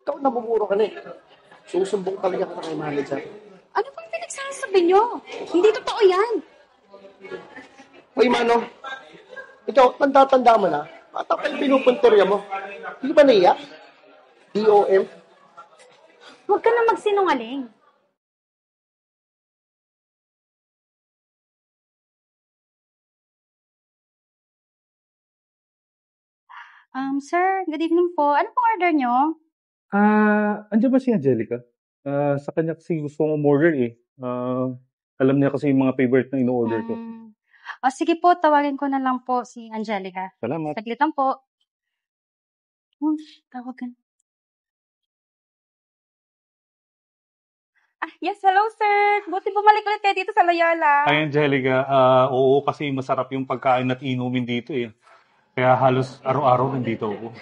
Ikaw namumuro ka na eh. Susumbong talaga kita kay manager. Ano bang pinagsasabi nyo? Hindi totoo yan. Hoy, Manong. Ikaw, tanda-tanda mo na. Bata pa yung pinupunterya mo. Hindi ba naiyak? DOM? Huwag ka na magsinungaling. Sir, good evening po. Ano pong order nyo? Andiyan ba si Angelica? Sa kanya kasi gusto kong umorder eh. Alam niya kasi yung mga favorite na ino-order ko. Sige po, tawagin ko na lang po si Angelica. Salamat. Saglit lang po. Tawagan. Yes, hello sir. Buti bumalik ulit kayo dito sa Loyola. Hi Angelica, oo kasi masarap yung pagkain at inumin dito eh. Kaya halos araw-araw nandito ako.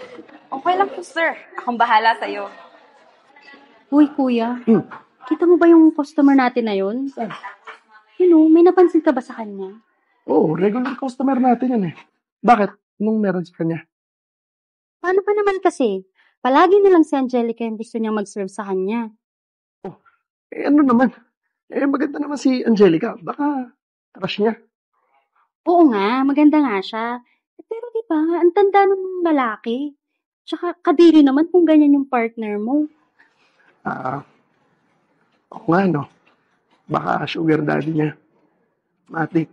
Okay lang po sir. Akong bahala sa'yo. Uy, kuya. Kita mo ba yung customer natin na yun? May napansin ka ba sa kanya? Oo, regular customer natin yan eh. Bakit? Nung meron sa kanya? Paano pa naman kasi? Palagi na lang si Angelica yung gusto niyang mag-serve sa kanya. Ano naman? Maganda naman si Angelica. Baka crush niya. Oo nga, maganda nga siya. Pero di ba, ang tanda ng lalaki. Tsaka kadiri naman kung ganyan yung partner mo. Oo nga, no? Baka sugar daddy niya. Matik.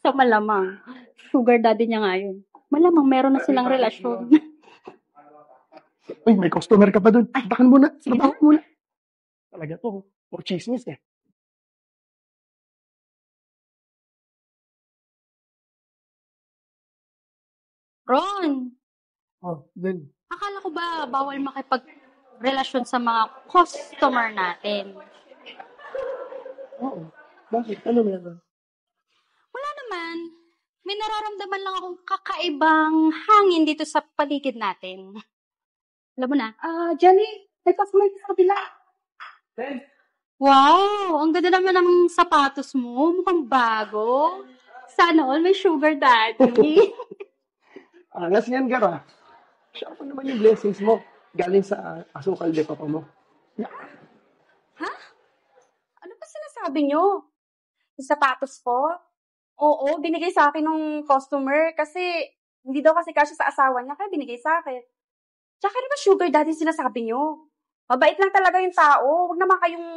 Sa malamang. Sugar daddy niya nga yun. Malamang meron na silang relasyon. Uy, may customer ka pa dun. Bakan muna. Trabaho muna. Talaga to. Or chismis eh. Ron, Then. akala ko ba bawal makipag-relasyon sa mga customer natin? Oo. Bakit? Ano meron? Wala naman. May nararamdaman lang akong kakaibang hangin dito sa paligid natin. Alam mo na? Jenny, may customer sa kabila. Wow! Ang ganda naman ng sapatos mo. Mukhang bago. Sana all may sugar daddy. Angas yan, Gara. Siya pa naman yung blessings mo. Galing sa asukal de papa mo. Ano ba sinasabi nyo? Yung sapatos ko? Oo, binigay sa akin ng customer kasi hindi daw kasi kasya sa asawa niya kaya binigay sa akin. Tsaka ano ba sugar daddy sinasabi nyo? Mabait lang talaga yung tao. Huwag naman kayong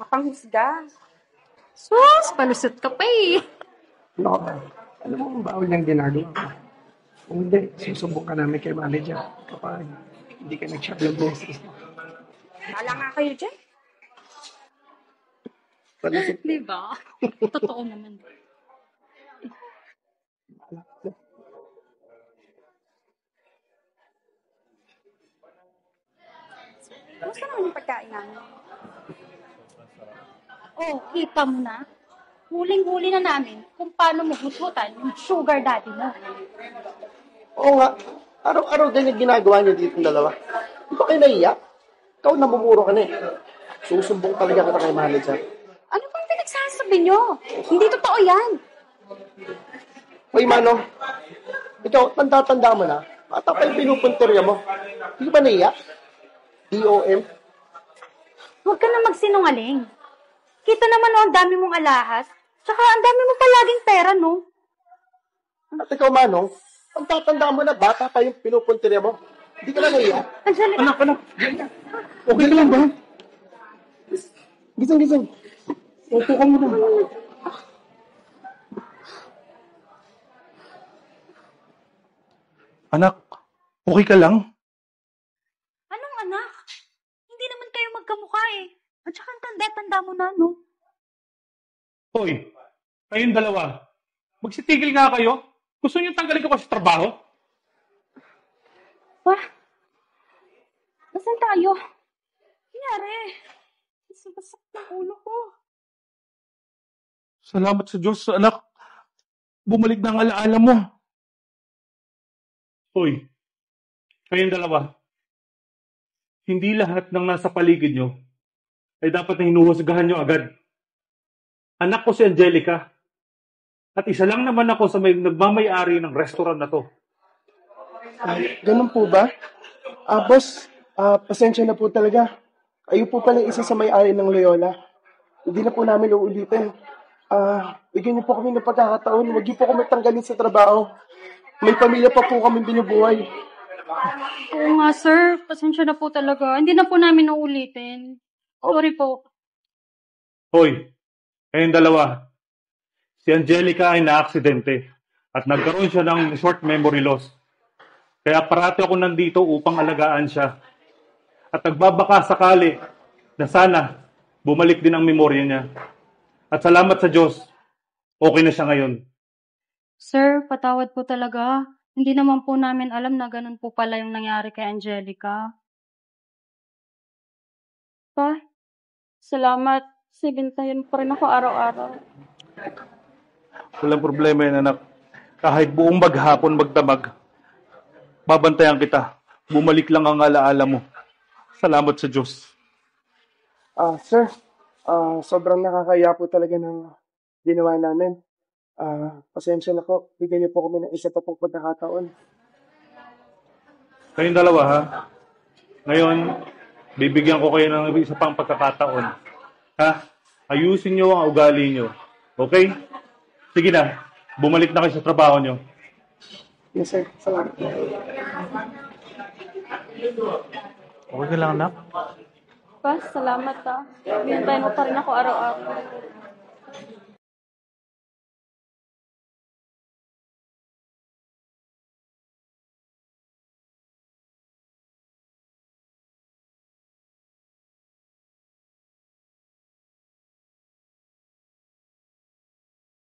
mapanghusga. Sus, palusot ka pa eh. No, alam mo ang bawal niyang ginagawa ko. Kung hindi, susubok ka namin kay manager kapag hindi ka nag-share ng blessings mo. Wala nga kayo dyan. Palusot. Diba? Totoo naman. Gusto naman yung pagkain namin. Oh, kita mo na. Huling-huli na namin kung paano maghusgutan yung sugar daddy mo. Oo nga. Araw-araw din yung ginagawa niyo dito dalawa. Hindi ba kayo naiyak? Ikaw namumuro ka na eh. Susumbong talaga kita kay manager. Ano bang pinagsasabi nyo? Hindi totoo yan. Hoy, Manong. Ikaw, tanda-tanda mo na. Bata pa yung pinupunterya mo. Hindi ba naiyak? DOM? Huwag ka na magsinungaling. Kita naman ang dami mong alahas. Tsaka ang dami mo palaging pera, no? At ikaw, Manong, tanda-tanda mo na bata pa yung pinupunterya mo. Hindi ka na naiyak? Anak. Okay ka lang ba? Gising. Upo ka muna. Anak, okay ka lang? Anong anak? Hindi naman kayo magkamukha eh. At saka ang tanda-tanda mo na, no? Hoy, kayong dalawa. Magsitigil nga kayo. Gusto niyo tanggalin ko pa sa trabaho? Pa? Nasaan tayo? Nangyari? Sumasak ng ulo ko. Salamat sa Diyos, anak. Bumalik na ang alaala mo. Hoy, kayong dalawa. Hindi lahat ng nasa paligid nyo ay dapat na hinuhusgahan nyo agad. Anak ko si Angelica. At isa lang naman ako sa may nagmamay-ari ng restaurant na to. Ganun po ba? Boss, Pasensya na po talaga. Kayo po pala isa sa may-ari ng Loyola. Hindi na po namin uulitin. Bigyan niyo po kami ng pagkakataon. Huwag niyo po kami tanggalin sa trabaho. May pamilya pa po kami binubuhay. Oo nga, sir. Pasensya na po talaga. Hindi na po namin uulitin. Sorry po. Hoy, kayong dalawa. Si Angelica ay naaksidente at nagkaroon siya ng short memory loss. Kaya parati ako nandito upang alagaan siya. At nagbabaka sakali na sana bumalik din ang memorya niya. At salamat sa Diyos, okay na siya ngayon. Sir, patawad po talaga. Hindi naman po namin alam na ganun po pala yung nangyari kay Angelica. Pa, salamat. Sibintayan pa rin ako araw-araw. Walang problema yan, anak. Kahit buong maghapon magdamag, babantayan kita. Bumalik lang ang alaala mo. Salamat sa Diyos. Sir, sobrang nakakaya po talaga ng ginawa namin. Pasensya na po. Bigyan niyo po kami ng isa pa pong pagkakataon. Kayong dalawa, ha? Ngayon, bibigyan ko kayo ng isa pang pagkakataon. Ha? Ayusin nyo ang ugali nyo. Okay? Sige na. Bumalik na kayo sa trabaho nyo. Yes, sir. Salamat. Okay ka lang, anak? Pa, salamat ah. Bintayan mo pa rin ako araw-araw.